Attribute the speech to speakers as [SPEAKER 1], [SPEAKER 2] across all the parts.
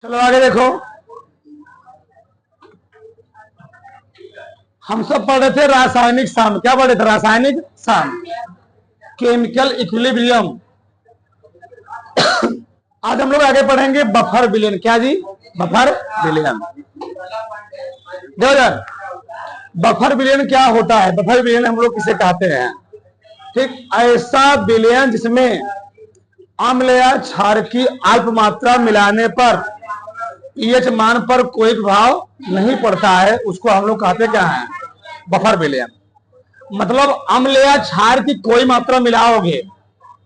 [SPEAKER 1] चलो आगे देखो। हम सब पढ़ रहे थे रासायनिक साम। क्या पढ़े थे? रासायनिक साम, केमिकल इक्विलिब्रियम। आज हम लोग आगे पढ़ेंगे बफर विलयन। क्या जी? बफर विलयन। देखो यार, बफर विलयन क्या होता है? बफर विलयन हम लोग किसे कहते हैं? ठीक, ऐसा विलयन जिसमें अम्ल या क्षार की अल्प मात्रा मिलाने पर पीएच मान पर कोई प्रभाव नहीं पड़ता है, उसको हम लोग कहते क्या है? बफर विलयन। मतलब अम्ल या क्षार की कोई मात्रा मिलाओगे,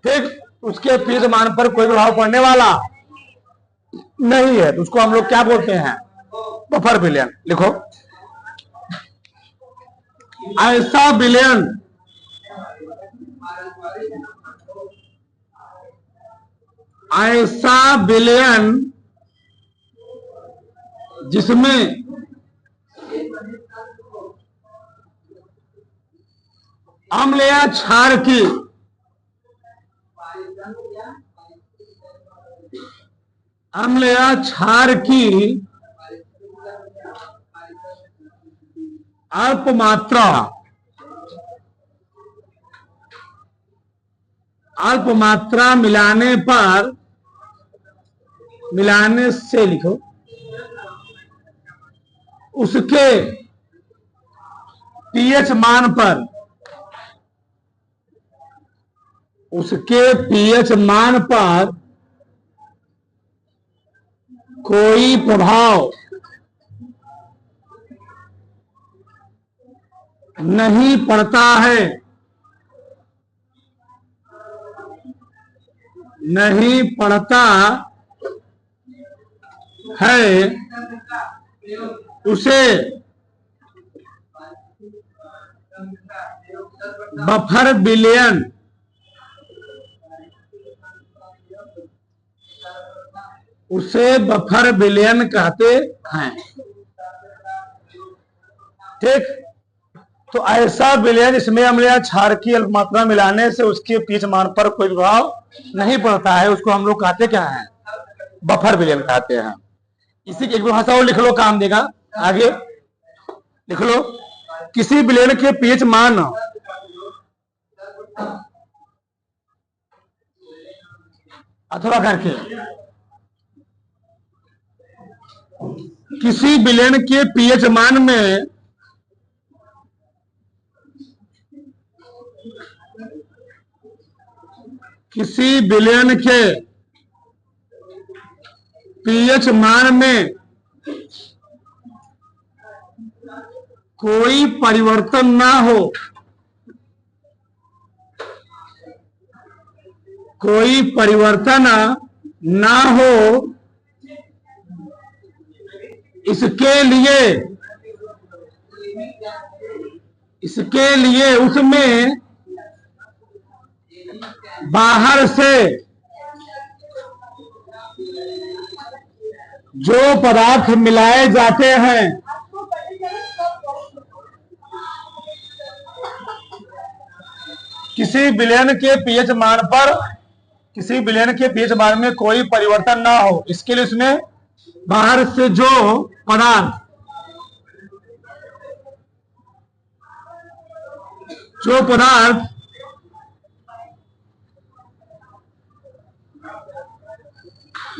[SPEAKER 1] ठीक, उसके पीएच मान पर कोई प्रभाव पड़ने वाला नहीं है, तो उसको हम लोग क्या बोलते हैं? बफर विलयन। लिखो, ऐसा विलयन जिसमें अम्ल या क्षार की अल्प मात्रा मिलाने से लिखो, उसके पीएच मान पर कोई प्रभाव नहीं पड़ता है, उसे बफर विलयन कहते हैं। ठीक, तो ऐसा विलयन इसमें अम्ल या क्षार की अल्प मात्रा मिलाने से उसके पीएच मान पर कोई प्रभाव नहीं पड़ता है, उसको हम लोग कहते क्या है? बफर विलयन कहते हैं। इसी की एक भाषा और लिख लो, काम देगा। आगे लिख लो, किसी विलयन के पीएच मान अथवा करके किसी विलयन के पीएच मान में कोई परिवर्तन ना हो, इसके लिए उसमें बाहर से जो पदार्थ मिलाए जाते हैं, किसी विलयन के पीएच मान में कोई परिवर्तन ना हो, इसके लिए उसमें बाहर से जो पदार्थ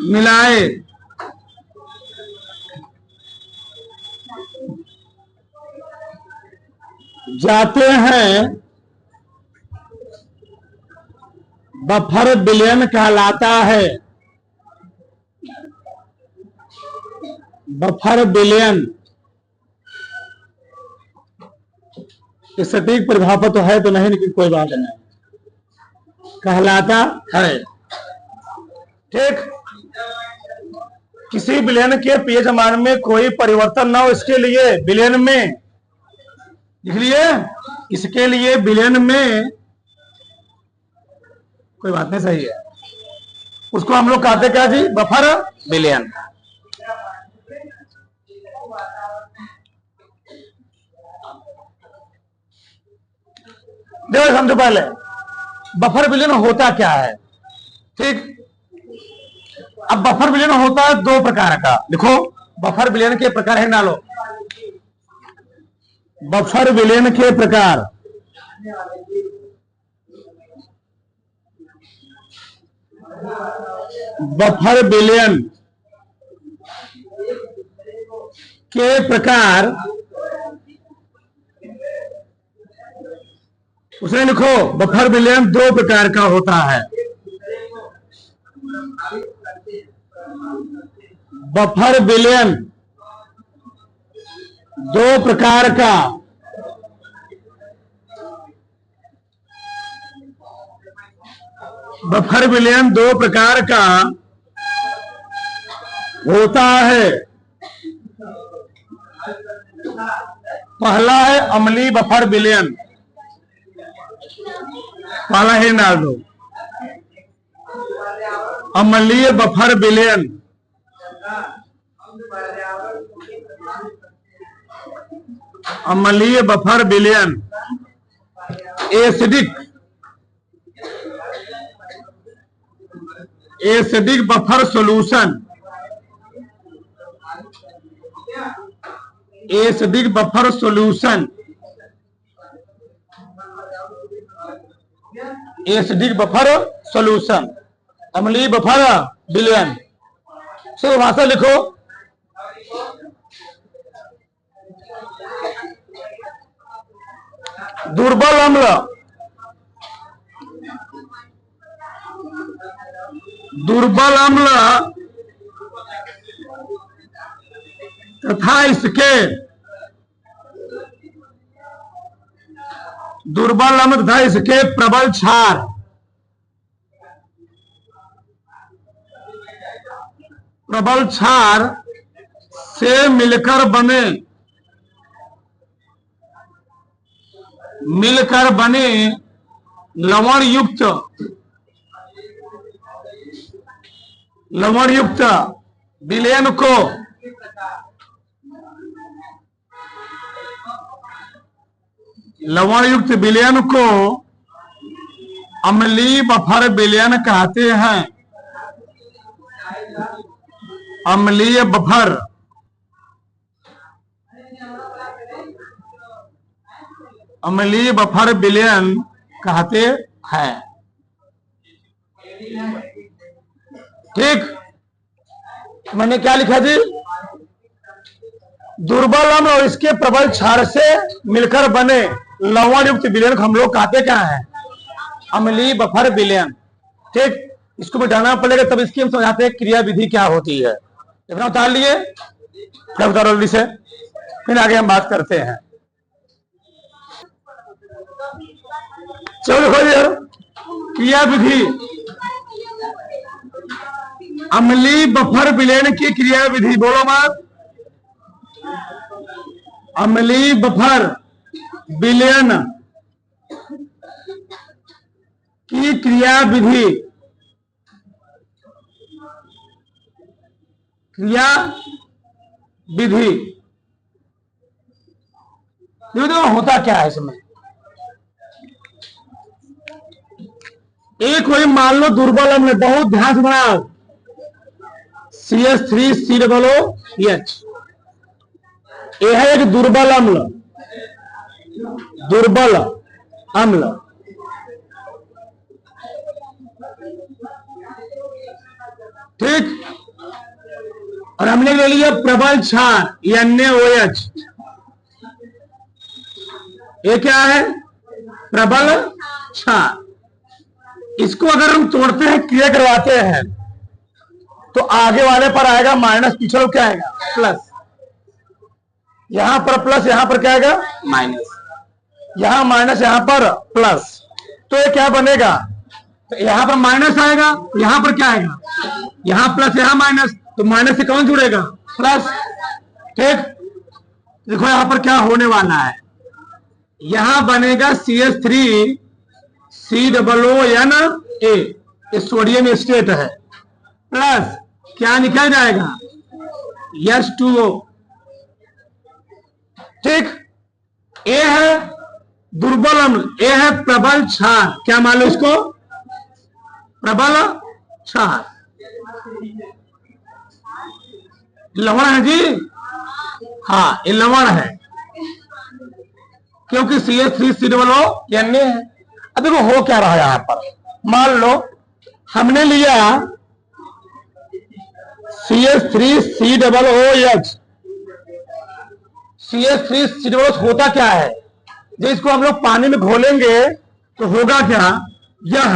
[SPEAKER 1] मिलाए जाते हैं, बफर विलयन कहलाता है। बफर विलयन सटीक परिभाषा तो है तो नहीं, लेकिन कोई बात नहीं, कहलाता है। ठीक, किसी विलयन के पीएच मान में कोई परिवर्तन ना हो, इसके लिए विलयन में, लिख लिए, इसके लिए विलयन में कोई बात नहीं, सही है, उसको हम लोग कहते क्या जी? बफर विलयन। देखो समझो, पहले बफर विलयन होता क्या है। ठीक, अब बफर विलयन होता है दो प्रकार का, लिखो बफर विलयन के प्रकार है, डालो बफर विलयन के प्रकार। बफर विलयन के प्रकार उसने लिखो बफर विलयन दो प्रकार का होता है। बफर विलयन दो प्रकार का बफर विलयन दो प्रकार का होता है। पहला है अम्लीय बफर विलयन, पहला ही डाल दो अम्लीय बफर विलयन। अम्लीय बफर विलयन, acidic buffer solution, acidic buffer solution, acidic buffer solution, अम्लीय बफर विलयन। सब भाषा लिखो, दुर्बल अम्ल, दुर्बल अम्ल तथा इसके दुर्बल अम्ल तथा इसके प्रबल क्षार, प्रबल क्षार से मिलकर बने लवण युक्त विलयन को अम्लीय बफर विलयन कहते हैं। अम्लीय बफर विलयन कहते हैं। ठीक, मैंने क्या लिखा जी, दुर्बल अम्ल और इसके प्रबल क्षार से मिलकर बने लवण युक्त विलयन को हम लोग कहते क्या है, अम्लीय बफर विलयन। ठीक, इसको बिठाना पड़ेगा तब इसकी हम समझाते हैं क्रिया विधि क्या होती है। इतना उतार लिए, उतारो जल्दी से, फिर आगे हम बात करते हैं। चलो देखो क्रिया विधि, अम्लीय बफर विलयन की क्रिया विधि, बोलो मत। अम्लीय बफर विलयन की क्रिया विधि, होता क्या है इसमें। एक कोई मान लो दुर्बल अम्ल, बहुत ध्यान से बनाओ, CH3COOH, यह है एक दुर्बल अम्ल। ठीक, और हमने ले लिया प्रबल क्षार NaOH, ये क्या है, प्रबल क्षार। इसको अगर हम तोड़ते हैं, क्रिया करवाते हैं, तो आगे वाले पर आएगा माइनस, पीछे क्या आएगा प्लस, यहां पर प्लस, यहां पर क्या आएगा माइनस, यहां माइनस, यहां पर प्लस, तो ये क्या बनेगा, तो यहां पर माइनस आएगा, यहां पर क्या आएगा, यहां प्लस, यहां माइनस, तो माइनस से कौन जुड़ेगा, प्लस। ठीक, देखो यहां पर क्या होने वाला है, यहां बनेगा CH3COONA, सोडियम स्टेट है, प्लस क्या निकल जाएगा H2O। ठीक, ए है दुर्बल अम्ल, ए है प्रबल क्षार, क्या मान लो इसको, प्रबल क्षार। लवण है जी, हाँ ये लवण है, क्योंकि CH3COO Na है। अब देखो हो क्या रहा है यहां पर, मान लो हमने लिया CH3COOH। CH3COOH होता क्या है, जो इसको हम लोग पानी में घोलेंगे तो होगा क्या, यह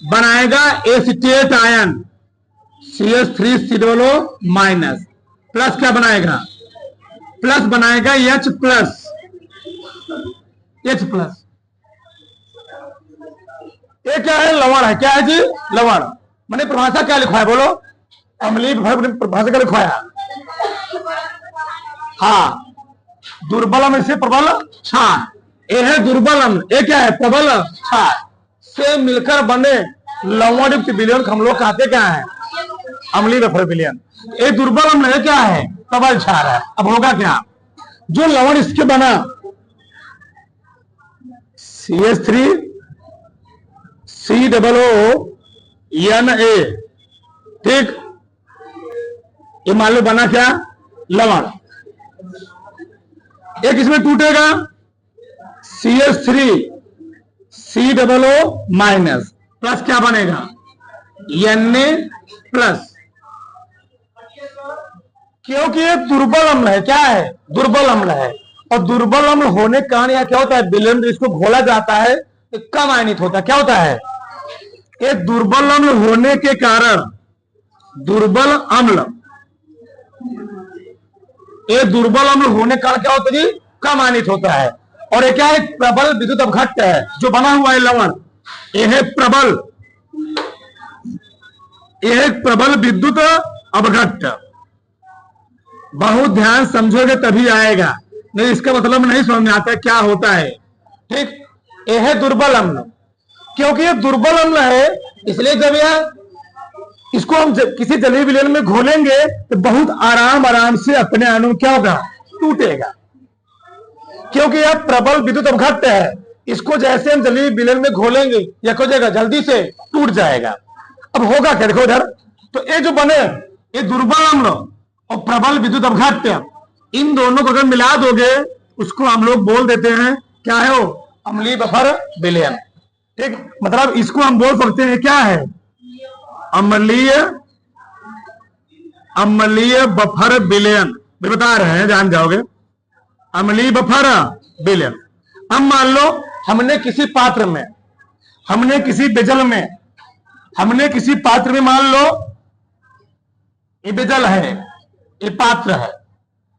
[SPEAKER 1] बनाएगा एसीटेट आयन CH3COO- प्लस क्या बनाएगा, प्लस बनाएगा H प्लस, H प्लस। ये क्या है, लवण है। क्या है जी, लवण। मैंने परिभाषा क्या लिखवाया बोलो, अम्लीय परिभाषा क्या लिखवाया, हाँ दुर्बल अम्ल से प्रबल क्षार। ये है दुर्बल अम्ल, ये क्या है, प्रबल क्षार से मिलकर बने लवण युक्त विलयन हम लोग कहते क्या है, अम्लीय बफर विलयन। ये दुर्बल अम्ल है, क्या है, प्रबल क्षार है। अब होगा क्या, जो लवण इसके बना CH3COONA, ठीक, ये मान लो बना क्या, लवण। एक इसमें टूटेगा CH3COO- प्लस क्या बनेगा, Na प्लस, क्योंकि ये दुर्बल अम्ल है। क्या है, दुर्बल अम्ल है। और दुर्बल अम्ल होने के कारण यह क्या होता है, विलयन इसको घोला जाता है तो कम आयनित होता है। क्या होता है, ये दुर्बल अम्ल होने के कारण, दुर्बल अम्ल, ये दुर्बल अम्ल होने के कारण क्या होता है जी, कम आयनित होता है। और ये क्या है, प्रबल विद्युत अपघट्ट है जो बना हुआ है लवण। यह है प्रबल, यह एक प्रबल विद्युत अपघट्ट। बहुत ध्यान समझोगे तभी आएगा, नहीं इसका मतलब नहीं समझ में आता है क्या होता है, ठीक। यह है दुर्बल अम्ल, क्योंकि ये दुर्बल अम्ल है, इसलिए जब यह इसको हम किसी जलीय विलयन में घोलेंगे तो बहुत आराम से अपने अणु क्या होगा, टूटेगा, क्योंकि यह प्रबल विद्युत अपघट्ट है। इसको जैसे हम जलीय विलयन में घोलेंगे यह हो जाएगा, जल्दी से टूट जाएगा। अब होगा क्या, देखो इधर, तो ये जो बने, ये दुर्बल अम्ल और प्रबल विद्युत अपघट्ट, इन दोनों को अगर मिला दोगे उसको हम लोग बोल देते हैं क्या है, वो अम्लीय बफर विलयन, ठीक। मतलब इसको हम बोल सकते हैं क्या है, अम्लीय बफर विलयन। बता रहे हैं, जान जाओगे, अम्लीय बफर विलयन। अब मान लो हमने किसी पात्र में, हमने किसी बेजल में, हमने किसी पात्र में, मान लो ये बेजल है, ये पात्र है,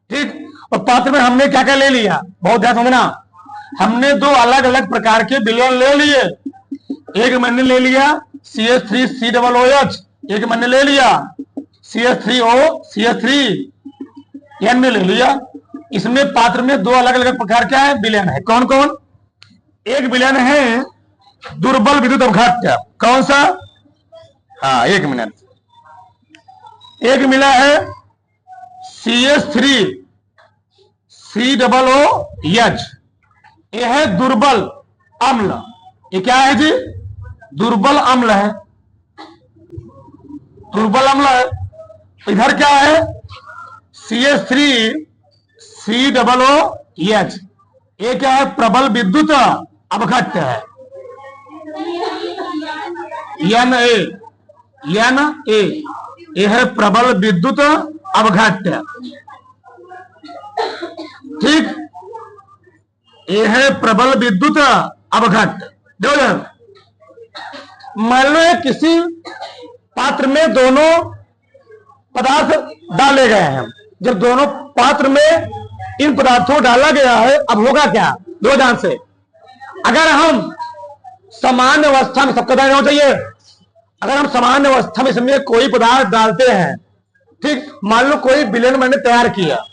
[SPEAKER 1] ठीक। और पात्र में हमने क्या क्या ले लिया, बहुत ध्यान समझना, हमने दो अलग अलग प्रकार के विलयन ले लिए। एक मैंने ले लिया CH3COOH, एक मैंने ले लिया CH3O CH3 ले लिया। इसमें पात्र में दो अलग अलग प्रकार क्या है, विलयन है। कौन कौन, एक विलयन है दुर्बल विद्युत अपघट्ट, कौन सा, हाँ एक मिनट, एक मिला है CH3COOH, यह है दुर्बल अम्ल। ये क्या है जी, दुर्बल अम्ल है, दुर्बल अम्ल है। इधर क्या है, CH3COOH, ये क्या है, प्रबल विद्युत अपघट्ट है, Na, यह है प्रबल विद्युत अपघट्ट, ठीक। यह है प्रबल विद्युत अपघट्ट। देखो मान लो किसी पात्र में दोनों पदार्थ डाले गए हैं, जब दोनों पात्र में इन पदार्थों डाला गया है, अब होगा क्या, दो ध्यान से, अगर हम सामान्य अवस्था में, सबका ध्यान होना चाहिए, अगर हम सामान्य अवस्था में इसमें कोई पदार्थ डालते हैं, ठीक, मान लो कोई विलयन मैंने तैयार किया,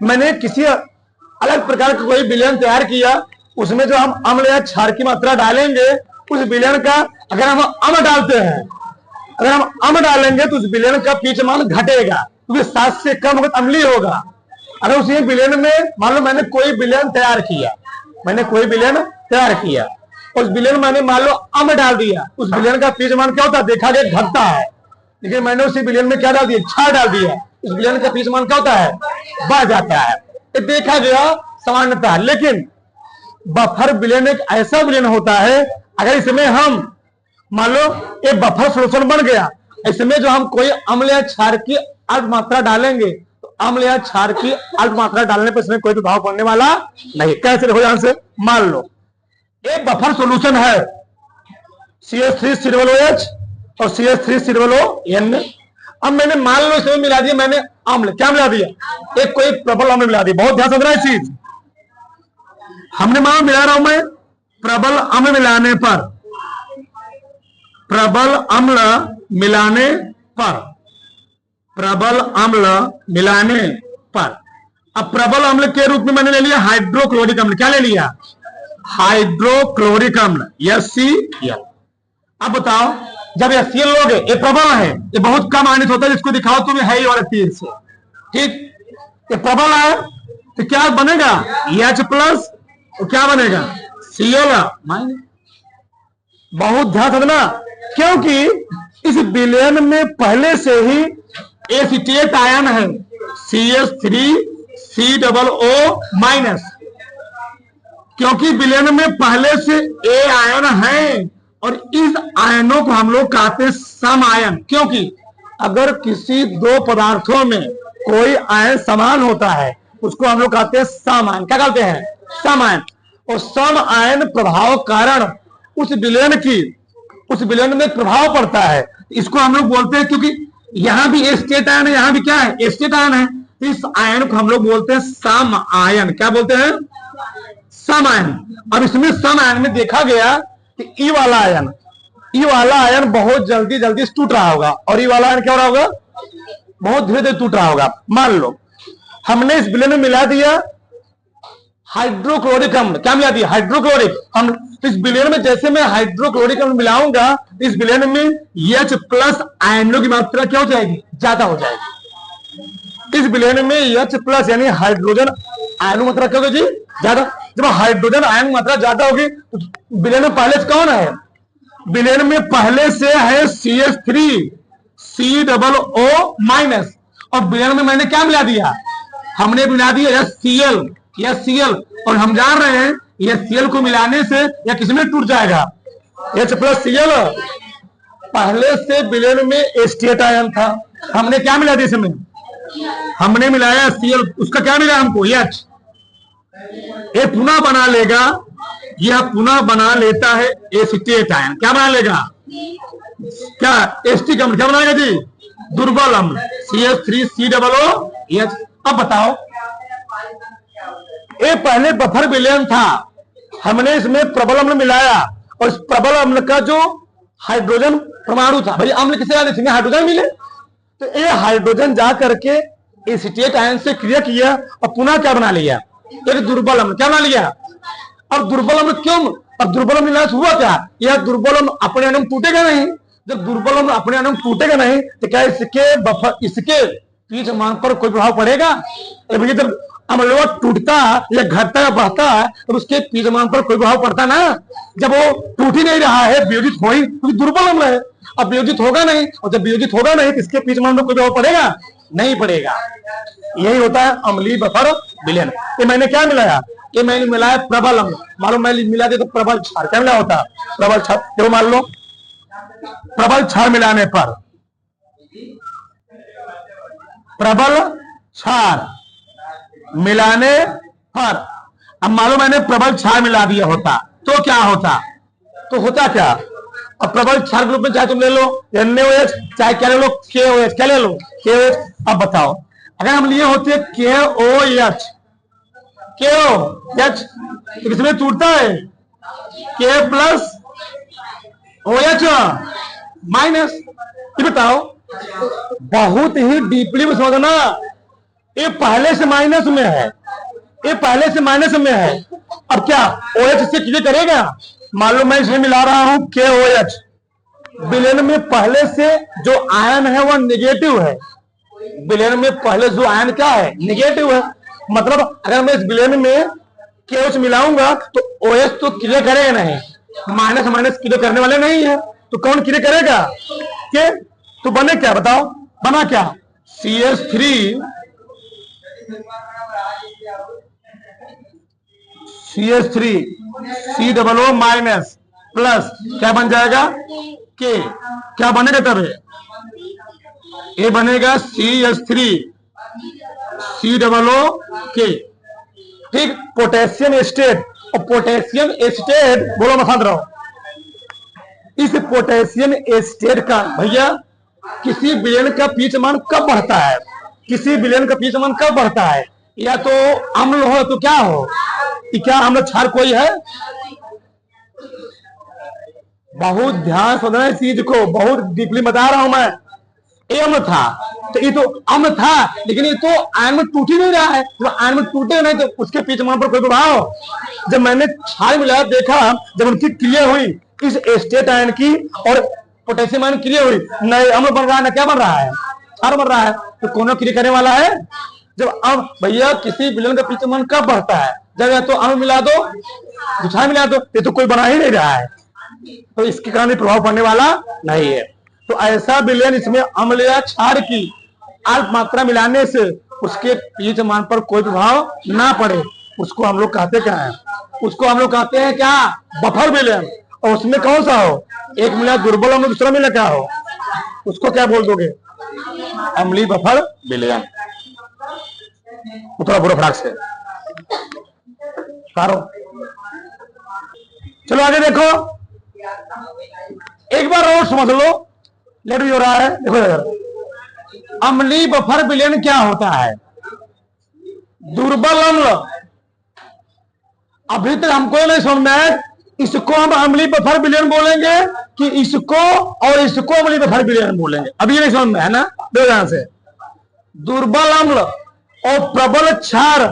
[SPEAKER 1] मैंने किसी अलग प्रकार का कोई विलयन तैयार किया, उसमें जो हम अम्ल या क्षार की मात्रा डालेंगे, उस विलयन का अगर हम अम्ल डालते हैं, अगर हम अम्ल डालेंगे तो उस विलयन का पीएच मान घटेगा, क्योंकि 7 से कम होगा अम्लीय होगा। अगर उसी विलयन में मान लो मैंने कोई विलयन तैयार किया, मैंने कोई विलयन तैयार किया, उस विलयन मैंने मान लो अम्ल डाल दिया, उस विलयन का पीएच मान क्या होता है, देखा गया घटता है। लेकिन मैंने उसी विलयन में क्या डाल दिया, क्षार डाल दिया, इस विलयन का पीएच मान क्या होता है, बढ़ जाता है। ये देखा गया सामान्यतः। लेकिन बफर विलयन एक ऐसा विलयन होता है, अगर इसमें हम मान लो एक बफर सोल्यूशन बन गया, इसमें जो हम कोई अम्ल या क्षार की अल्प मात्रा डालेंगे तो अम्ल या क्षार की अल्प मात्रा डालने पर इसमें कोई प्रभाव पड़ने वाला नहीं। कैसे देखो ध्यान से, मान लो एक बफर सॉल्यूशन है CH3COOH और CH3CON। अब मैंने मान लो इसमें मिला दिया मैंने अम्ल, क्या मिला दिया, एक कोई प्रबल अम्ल मिला दिया। बहुत ध्यान से समझना है चीज, हमने मान मिला रहा हूं मैं प्रबल अम्ल मिलाने पर, प्रबल अम्ल मिलाने पर, प्रबल अम्ल मिलाने पर, अब प्रबल अम्ल के रूप में मैंने ले लिया हाइड्रोक्लोरिक अम्ल। क्या ले लिया, हाइड्रोक्लोरिक अम्ल HCl। अब बताओ जब HCl लोगे, ये प्रबल है, ये बहुत कम आयनित होता है, जिसको दिखाओ तुम्हें है ही वाले तीर से, ठीक, ये प्रबल है तो क्या बनेगा H प्लस, तो क्या बनेगा Cl माइनस। बहुत ध्यान रखना, क्योंकि इस विलयन में पहले से ही एसिटेट आयन है CH3COO माइनस, क्योंकि विलयन में पहले से A आयन है और इस आयनों को हम लोग कहते हैं सम आयन। क्योंकि अगर किसी दो पदार्थों में कोई आयन समान होता है उसको हम लोग कहते हैं सम आयन। क्या कहते हैं, सम आयन। और सम आयन प्रभाव कारण उस विलयन में प्रभाव पड़ता है, इसको हम लोग बोलते हैं, क्योंकि यहां भी एस्टेट आयन है, यहां भी क्या है, एस्टेट आयन है, तो इस आयन को हम लोग बोलते हैं सम आयन। क्या बोलते हैं, सम आयन। अब इसमें सम आयन में देखा गया कि ई वाला आयन बहुत जल्दी टूट रहा होगा और ई वाला आयन क्या हो रहा होगा, बहुत धीरे धीरे टूट रहा होगा। मान लो हमने इस विलयन में मिला दिया हाइड्रोक्लोरिक अम्ल। क्या मिला दिया, हाइड्रोक्लोरिक अम्ल। इस विलयन में जैसे मैं हाइड्रोक्लोरिक अम्ल मिलाऊंगा, इस विलयन में H प्लस आयनों की मात्रा क्या हो जाएगी, ज्यादा हो जाएगी। इस विलयन में H प्लस यानी हाइड्रोजन आयनों की मात्रा क्या होगी जी, ज्यादा। जब हाइड्रोजन आयन की मात्रा ज्यादा होगी तो विलयन में पहले से कौन है, विलयन में पहले से है CH3COO माइनस, और विलयन में मैंने क्या मिला दिया, हमने मिला दिया HCl। और हम जान रहे हैं HCl को मिलाने से या किसमें टूट जाएगा, H प्लस Cl। पहले से विलयन में एस्टेट आयन था, हमने क्या मिला दिया इसमें, हमने मिलाया Cl, उसका क्या मिला हमको H। ये पुनः बना लेगा, यह पुनः बना लेता है एसिटेट आयन। क्या बना लेगा, क्या एस्टिक अम्ल, क्या बनाएगा जी, दुर्बल अम्ल CH3COOH। अब बताओ ये पहले बफर विलयन था, हमने इसमें प्रबल अम्ल मिलाया और इस प्रबल अम्ल का जो हाइड्रोजन परमाणु था, भाई अम्ल किसे डाले थे, हाइड्रोजन मिले, तो ये हाइड्रोजन जा करके एसिटेट आयन से क्रिया किया और पुनः क्या बना लिया, एक दुर्बल अम्ल। क्या बना लिया, अब दुर्बल अम्ल क्यों, अब दुर्बल अम्ल मिलाने से हुआ क्या, यह दुर्बल अम्ल अपने अणु टूटेगा नहीं। जब दुर्बल अम्ल अपने अणु टूटेगा नहीं तो क्या इसके पीछ मान पर कोई प्रभाव पड़ेगा, भैया जब अम्ल टूटता या घटता या बढ़ता है तो उसके पीछ मान पर कोई प्रभाव पड़ता ना। जब वो टूट ही नहीं रहा है, वियोजित हो ही, क्योंकि दुर्बल अम्ल है, अब वियोजित होगा नहीं, और जब वियोजित होगा नहीं तो इसके पीछ मान पर कोई प्रभाव पड़ेगा, नहीं पड़ेगा। यही होता है अम्लीय बफर विलयन। ये मैंने क्या मिलाया, ये मैंने मिलाया प्रबल अम्ल। मालूम मैं मिला दे तो प्रबल क्षार, क्या मिला होता, प्रबल क्षार। देखो मान लो प्रबल क्षार मिलाने पर, प्रबल क्षार मिलाने पर, अब मालूम मैंने प्रबल क्षार मिला दिया होता तो क्या होता, तो होता क्या, अब प्रबल क्षार के रूप में चाहे तुम ले लो NaOH, चाहे क्या ले लो KOH, क्या ले लो KOH। अब बताओ अगर हम लिए होते KOH तो किसमें टूटता है, K प्लस OH माइनस। ये बताओ बहुत ही डीपली में समझना, ये पहले से माइनस में है, ये पहले से माइनस में है। अब क्या OH से क्रिया करेगा, मान लो मैं इसमें मिला रहा हूं KOH, विलयन में पहले से जो आयन है वह निगेटिव है, विलयन में पहले जो आयन क्या है, निगेटिव है। मतलब अगर मैं इस विलयन में KOH मिलाऊंगा तो OH तो क्रिया करेगा नहीं, माइनस माइनस क्रिया करने वाले नहीं है, तो कौन क्रिया करेगा, के। तो बने क्या बताओ, बना क्या, CH3 CH3 COO minus plus क्या बन जाएगा के, क्या बनेगा तब ये बनेगा CH3 COO के। ठीक, पोटेशियम एस्टेट, और पोटेशियम एस्टेट बोलो मत रहो, इस पोटेशियम एस्टेट का भैया किसी विलयन का पीएच मान कब बढ़ता है, किसी विलयन का पीएच मान कब बढ़ता है, या तो अम्ल हो तो क्या हो, कि क्या अम्ल क्षार कोई है, बहुत ध्यान से समझना इस चीज को, बहुत डीपली बता रहा हूं मैं। ये अम्ल था तो ये तो अम्ल था, लेकिन ये तो आयन में टूट ही नहीं रहा है, जब आयन में टूटे नहीं तो उसके पीएच मान पर कोई प्रभाव। जब मैंने क्षार मिलाया देखा, जब उनकी क्रिया हुई इस एस्टेट आयन की और पोटेशियम आयन क्रिया हुई, नए अम्ल बन रहा है ना, क्या बन रहा है, क्षार बन रहा है। तो कौन क्रिया करने वाला है, जब अब भैया किसी विलयन का पीएच मान कब बढ़ता है, जब या तो अम्ल मिला दो, क्षार मिला दो, ये तो कोई बना ही नहीं रहा है, तो इसके कारण प्रभाव पड़ने वाला नहीं है। तो ऐसा विलयन इसमें अम्ल या क्षार की अल्प मात्रा मिलाने से उसके पीएच मान पर कोई प्रभाव ना पड़े, उसको हम लोग कहते क्या है, उसको हम लोग कहते हैं क्या, बफर विलयन। और उसमें कौन सा हो, एक मिला दुर्बल अम्ल, दूसरा मिला क्या हो, उसको क्या बोल दोगे, अम्लीय बफर विलयन। थोड़ा बुरा फटाक से करो। चलो आगे देखो, एक बार और समझ लो, लेट भी हो रहा है। देखो अम्लीय बफर विलयन क्या होता है, दुर्बल अम्ल, अभी तक हमको नहीं समझ में आया इसको हम अम्लीय बफर विलयन बोलेंगे कि इसको और इसको अम्लीय बफर विलयन बोलेंगे, अभी नहीं समझ में है ना। दो ध्यान से, दुर्बल अम्ल और प्रबल क्षार,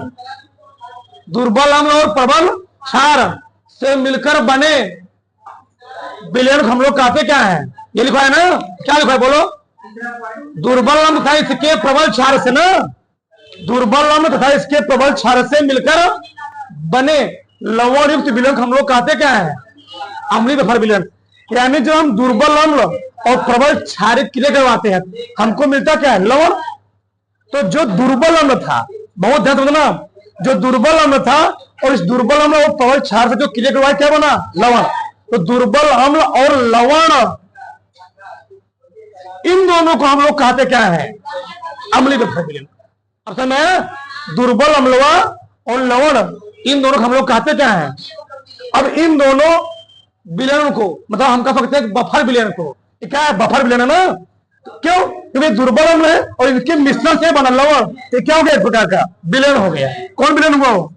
[SPEAKER 1] दुर्बल अम्ल और प्रबल क्षार से मिलकर बने विलयन हम लोग कहते क्या है, ये लिखा है ना, क्या लिखा है बोलो, दुर्बल अम्ल तथा इसके प्रबल क्षार से ना, दुर्बल अम्ल तथा इसके प्रबल क्षार से मिलकर बने लवण युक्त विलयन हम लोग कहते क्या है, अम्लीय बफर विलयन। यानी जब हम दुर्बल अम्ल और प्रबल क्षार क्रिया करवाते हैं हमको मिलता क्या है, लवण। तो जो दुर्बल अम्ल था, बहुत ध्यान रखना, जो दुर्बल अम्ल था और इस दुर्बल अम्ल और प्रबल क्षार से जो क्रिया करवाया क्या बना, लवण। तो दुर्बल अम्ल और लवण, इन दोनों को हम लोग कहते क्या है, अम्लीय बफर विलयन। असल में दुर्बल अम्ल और लवण, इन दोनों को हम लोग कहते क्या है। अब इन दोनों विलयन को मतलब हम कह सकते हैं बफर विलयन को, क्या है, बफर विलयन है ना। क्यों, क्योंकि दुर्बल अम्ल है और इनके मिश्रण से बना लवण, तो क्या हो गया, एक प्रकार का विलयन हो गया। कौन विलयन हुआ हो,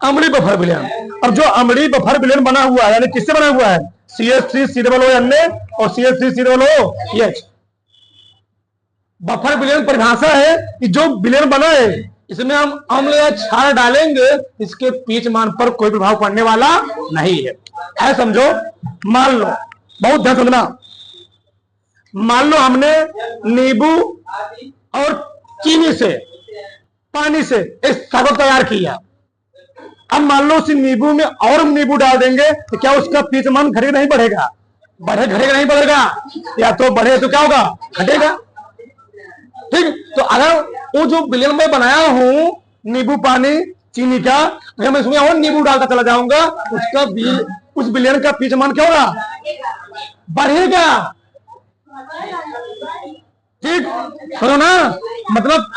[SPEAKER 1] अम्लीय बफर विलयन। और जो अम्लीय बफर विलयन बना हुआ है, यानी किससे बना हुआ है, CH3 COO Na और CH3 COOH। बफर विलयन परिभाषा है कि जो विलयन बना है इसमें हम अम्ल या क्षार डालेंगे, इसके पीएच मान पर कोई प्रभाव पड़ने वाला नहीं है। ऐसा समझो, मान लो, बहुत ध्यान समझना, मान लो हमने नींबू और चीनी से, पानी से एक शरबत तैयार किया। अब मान लो उस नींबू में और नींबू डाल देंगे तो क्या उसका पीएच मान घटेगा नहीं बढ़ेगा, घटेगा नहीं बढ़ेगा, या तो बढ़े तो क्या होगा, घटेगा। ठीक, तो अगर वो जो विलयन में बनाया हूं नींबू पानी चीनी का, अगर मैं इसमें और नींबू डालता चला जाऊंगा उसका उस विलयन का पीएच मान क्या होगा, बढ़ेगा। ठीक, सुनो ना, मतलब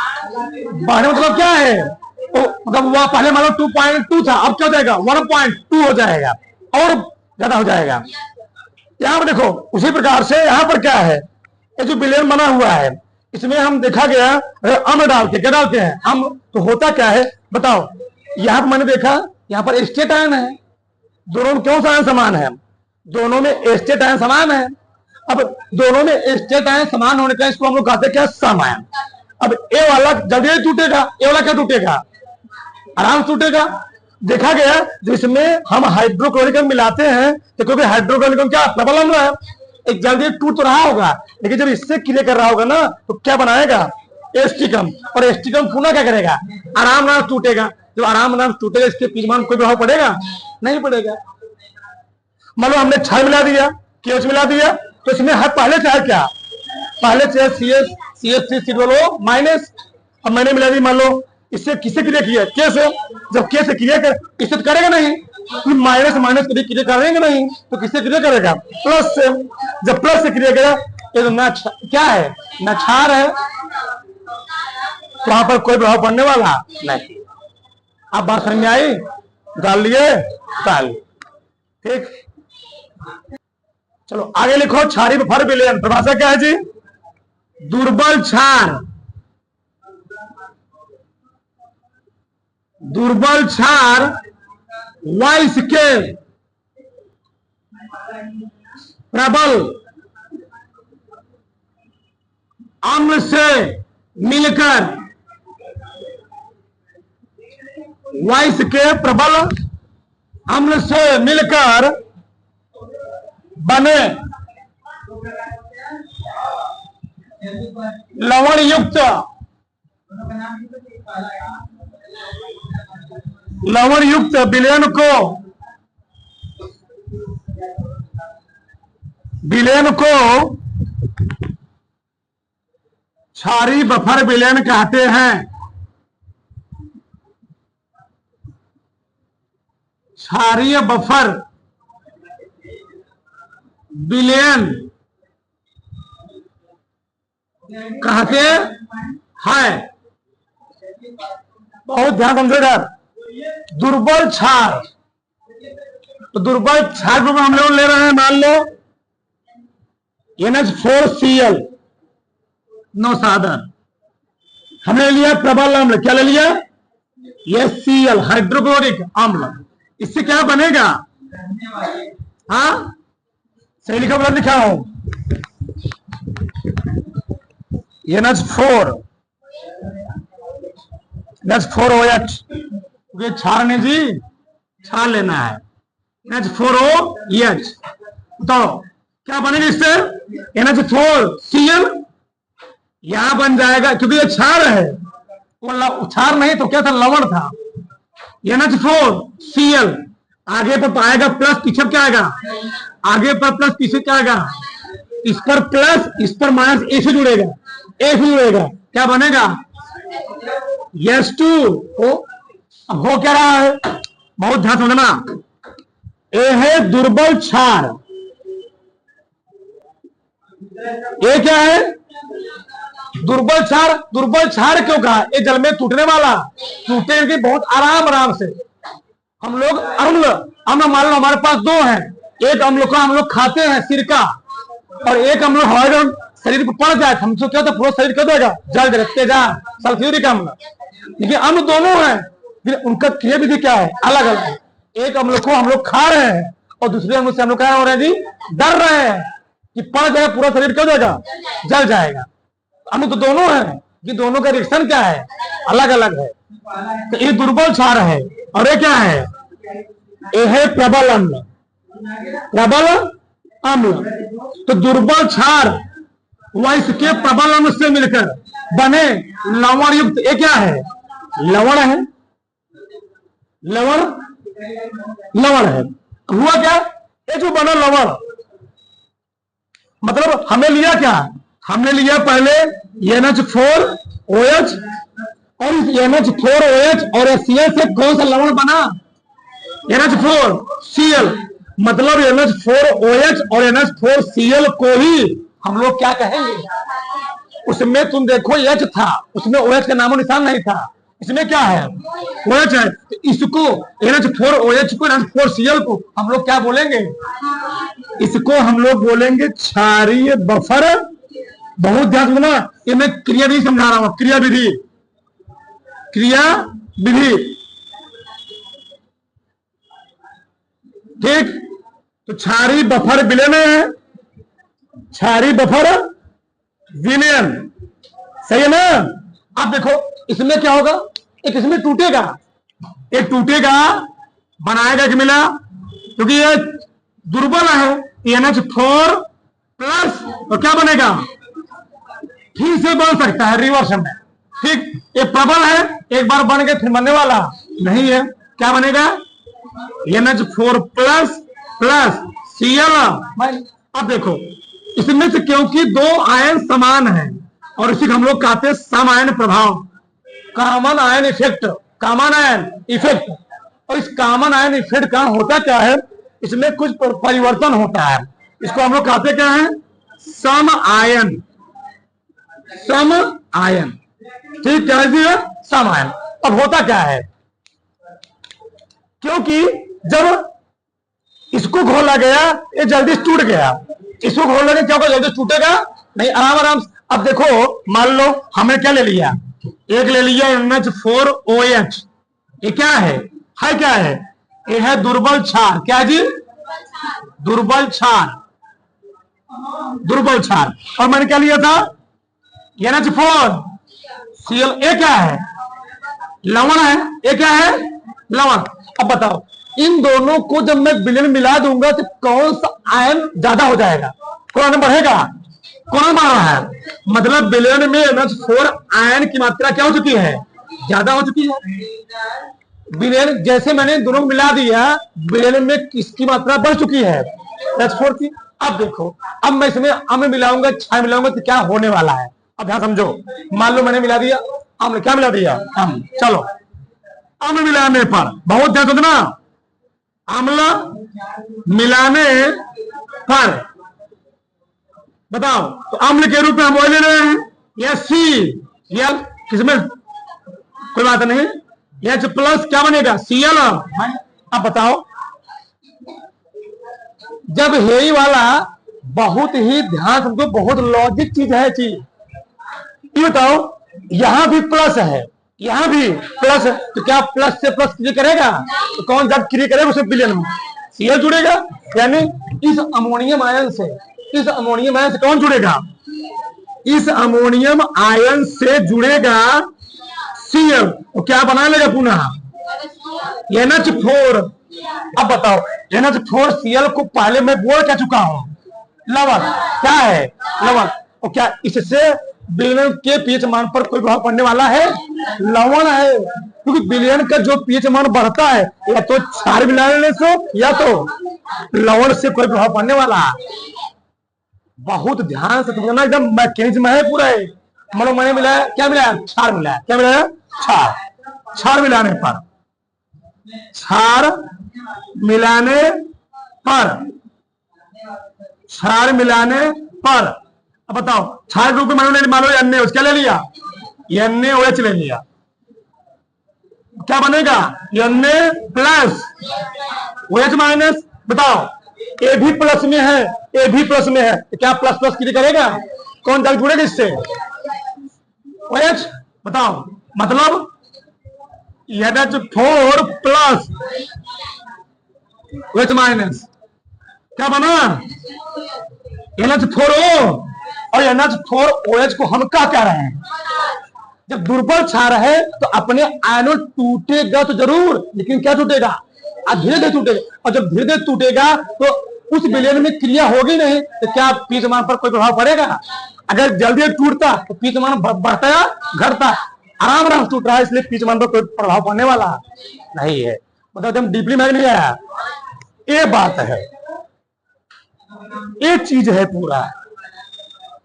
[SPEAKER 1] बढ़ने मतलब क्या है, मतलब वह पहले मान लो 2.2 था, अब क्या हो जाएगा 1.2 हो जाएगा और ज्यादा हो जाएगा। यहां पर देखो उसी प्रकार से यहां पर क्या है, ये जो विलयन बना हुआ है इसमें हम देखा गया अम्ल डालते, क्या डालते हैं, अम्ल। तो होता क्या है बताओ, यहां पर मैंने देखा यहां पर एस्टेट आयन है, दोनों में क्यों आयन समान है, दोनों में एस्टेट आयन समान है। अब दोनों में एस्टेट आयन समान होने का इसको हम लोग कहते हैं क्या, सम आयन। अब ए वाला जल्दी टूटेगा, ए वाला क्या टूटेगा, आराम से टूटेगा। देखा गया जिसमें हम हाइड्रोक्लोरिक मिलाते हैं तो क्योंकि हाइड्रोक्लोरिक क्या प्रबल अम्ल है, एक जल्दी टूट तो रहा होगा, लेकिन जब इससे क्रिया कर रहा होगा ना तो क्या बनाएगा, एस्टिकम। और एस्टिकम पुनः क्या करेगा, आराम आराम टूटेगा। जब आराम आराम टूटेगा इसके पीएच मान कोई प्रभाव पड़ेगा नहीं पड़ेगा। मान लो हमने क्षार मिला दिया, KOH मिला दिया, तो इसमें पहले से है क्या, पहले से CH3 COO माइनस, अब मैंने मिला दी, मान लो इससे किससे क्रिया किया, के से, जब के से क्रिया कर, इससे तो करेगा नहीं, माइनस माइनस कभी क्रिया करेंगे नहीं, तो किससे क्रिया करेगा, प्लस से। जब प्लस से क्रिया करेगा ये तो क्या है, न क्षार है, तो वहां पर कोई प्रभाव पड़ने वाला नहीं। आप बात समझ में आई, डाल लिए डाल, ठीक। चलो आगे लिखो, क्षारीय बफर विलयन परिभाषा क्या है जी, दुर्बल क्षार, दुर्बल क्षार वाइस के प्रबल अम्ल से मिलकर, वाइस के प्रबल अम्ल से मिलकर बने लवण युक्त विलयन को क्षारीय बफर विलयन कहते हैं। क्षारीय बफर विलयन कहते हैं, बहुत ध्यान समझेगा। दुर्बल क्षार, तो दुर्बल क्षार को हम लोग ले रहे हैं, मान लो NH4Cl, नो साधन, हमने लिया प्रबल अम्ल, क्या ले लिया, HCl हाइड्रोक्लोरिक अम्ल, इससे क्या बनेगा, हाँ सही लिखा बोला, लिखा हूं NH4OH, ये क्षार ने जी, क्षार लेना है, NH4OH, तो क्या बनेगा इससे, NH4Cl यहां बन जाएगा, क्योंकि ये क्षार है, वो क्षार नहीं तो क्या था, लवण था। NH4Cl आगे पर आएगा प्लस, पीछे क्या आएगा, आगे पर प्लस, पीछे क्या आएगा, इस पर प्लस, इस पर माइनस, ए से जुड़ेगा, ए से जुड़ेगा, क्या बनेगा, H2 हो क्या रहा है, बहुत ध्यान समझना, ए है दुर्बल क्षार, ये क्या है, दुर्बल क्षार। दुर्बल क्षार क्यों कहा, ये जल में टूटने वाला, टूटेंगे बहुत आराम से। हम लोग अम्ल मान लो हमारे पास दो हैं, एक अम्ल को हम लोग खाते हैं सिरका, और एक अम्ल हमारे शरीर पर पड़ जाए, हमसे क्या पूरा शरीर कर देगा, जल जाएगा, तेजाब सल्फ्यूरिक अम्ल, लेकिन अम्ल दोनों हैं, फिर उनका क्रिया विधि क्या है, अलग अलग। एक अम्ल को हम लोग खा रहे हैं और दूसरे अम्ल से हम लोग क्या हो रहे हैं जी, डर रहे हैं कि पड़ जाएगा, पूरा शरीर क्या हो जाएगा, जल जाएगा। अम्ल तो दोनों है, ये दोनों का रिएक्शन क्या है, अलग अलग है। तो ये दुर्बल क्षार है, और ये क्या है, ये है प्रबल अम्ल, प्रबल अम्ल। तो दुर्बल क्षार वाइस के प्रबल अम्ल से मिलकर बने लवण युक्त, ये क्या है, लवण है, लवण है। हुआ क्या, ये जो बना लवण, मतलब हमने लिया क्या, हमने लिया पहले NH4OH, और इस NH4OH और HCl से कौन सा लवण बना, NH4Cl, मतलब NH4OH और NH4Cl को ही हम लोग क्या कहेंगे, उसमें तुम देखो H था, उसमें OH का नामो निशान नहीं था, इसमें क्या है, OH है, तो इसको NH4OH को, NH4Cl को हम लोग क्या बोलेंगे, इसको हम लोग बोलेंगे क्षारीय बफर। बहुत ध्यान सुनना, ये मैं क्रिया विधि समझा रहा हूं, क्रिया विधि, क्रिया विधि, ठीक। तो क्षारीय बफर विलयन है, क्षारीय बफर विलयन, सही है ना। अब देखो इसमें क्या होगा, एक इसमें टूटेगा, एक टूटेगा, बनाएगा कि मिला, क्योंकि ये दुर्बल है, NH4 प्लस, तो क्या बनेगा, फिर से बन सकता है रिवर्स में, ठीक। ये प्रबल है, एक बार बन के फिर बनने वाला नहीं है, क्या बनेगा, NH4 प्लस प्लस Cl। अब देखो इसमें से क्योंकि दो आयन समान हैं और इसी को हम लोग कहते हैं सम आयन प्रभाव, common ion effect, common ion effect. और इस कॉमन आयन इफेक्ट का होता क्या है, इसमें कुछ परिवर्तन होता है, इसको हम लोग कहते क्या है, सम आयन, सम आयन। ठीक है, सम आयन। अब होता क्या है, क्योंकि जब इसको घोला गया ये जल्दी टूट गया, इसको घोलने के क्या होगा, जल्दी टूटेगा नहीं, आराम आराम। अब देखो मान लो हमने क्या ले लिया, एक ले लिया NH4OH, ये क्या है क्या है, ये है दुर्बल क्षार। क्या जी, दुर्बल क्षार, दुर्बल क्षार। और मैंने क्या लिया था, NH4Cl, ये क्या है, लवण है, ये क्या है, लवण। अब बताओ इन दोनों को जब मैं विलयन मिला दूंगा तो कौन सा आयन ज्यादा हो जाएगा, कौन आयन बढ़ेगा, कौन बढ़ रहा है, मतलब विलयन में NH4 आयन की मात्रा क्या हो चुकी है, ज्यादा हो चुकी है। विलयन जैसे मैंने दोनों को मिला दिया, विलयन में किसकी मात्रा बढ़ चुकी है, NH4 की। अब देखो अब मैं इसमें अम्ल मिलाऊंगा, क्षार मिलाऊंगा तो क्या होने वाला है, अब यहां समझो। मान लो मैंने मिला दिया अम्ल, क्या मिला दिया, अम्ल। चलो अम्ल मिलाने पर बहुत ध्यान देना, अम्ल मिलाने पर बताओ तो अम्ल के रूप में हम वो ले रहे हैं, या सी, या किसमें कोई बात नहीं, H प्लस क्या बनेगा, Cl। अब बताओ जब हेई वाला, बहुत ही ध्यान समझो, बहुत लॉजिक चीज है चीज। ये बताओ यहां भी प्लस है, यहां भी प्लस है, तो क्या प्लस से प्लस क्रिया करेगा, तो कौन जब क्रिया करेगा उसे विलयन में Cl जुड़ेगा, यानी इस अमोनियम आयन से, इस अमोनियम आयन से कौन जुड़ेगा, इस अमोनियम आयन से जुड़ेगा Cl, तो क्या बना लेगा पुनः NH4। अब बताओ NH4Cl को पहले मैं बोल क्या चुका हूं, लवण, क्या है, लवण। और क्या इससे विलयन के पीएच मान पर कोई प्रभाव पड़ने वाला है, लवण है, क्योंकि विलयन का जो पीएच मान बढ़ता है या तो क्षार मिलाने से या तो लवण से कोई प्रभाव पड़ने वाला है। बहुत ध्यान से समझना, एकदम मैकेनिज्म है पूरा। मतलब मैंने मिलाया, क्या मिलाया, क्षार मिलाया, क्या मिलाया, क्षार। क्षार मिलाने पर, क्षार मिलाने पर, क्षार मिलाने पर। अब बताओ क्षार रूप में मान लो NaOH, क्या ले लिया, NaOH ले लिया, क्या बनेगा, Na प्लस OH माइनस। बताओ ए भी प्लस में है, ए भी प्लस में है, तो क्या प्लस प्लस क्रिया करेगा, कौन जाकर जुड़ेगा इससे, OH। बताओ मतलब NH4 प्लस OH माइनस, क्या बना, NH4O। और NH4OH को हम क्या रहे हैं, जब दुर्बल क्षार है तो अपने आयनों टूटेगा तो जरूर, लेकिन क्या टूटेगा, धीरे धीरे टूटेगा। और जब धीरे धीरे टूटेगा तो उस विलयन में क्रिया होगी नहीं, तो क्या पीएच मान पर कोई प्रभाव पड़ेगा। अगर जल्दी टूटता तो पीएच मान बढ़ता या घटता, आराम आराम टूट रहा है, इसलिए पीएच मान पर कोई प्रभाव पड़ने वाला नहीं है। मतलब एकदम डीपली में नहीं आया, ये बात है, ये चीज है, पूरा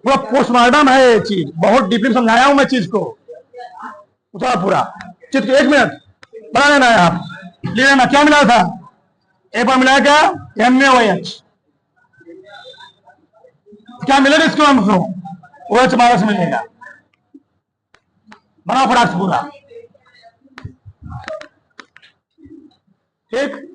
[SPEAKER 1] पूरा पोस्टमार्टम है ये चीज, बहुत डीपली समझाया हूं मैं चीज को, पूरा चीज को। 1 मिनट बना लेना है आप, ले लेना। क्या मिला था, एक बार मिलाया क्या, NaOH, क्या मिलेगा इसको, हमको OH माइनस मिलेगा। बनाओ फटाक से पूरा, ठीक।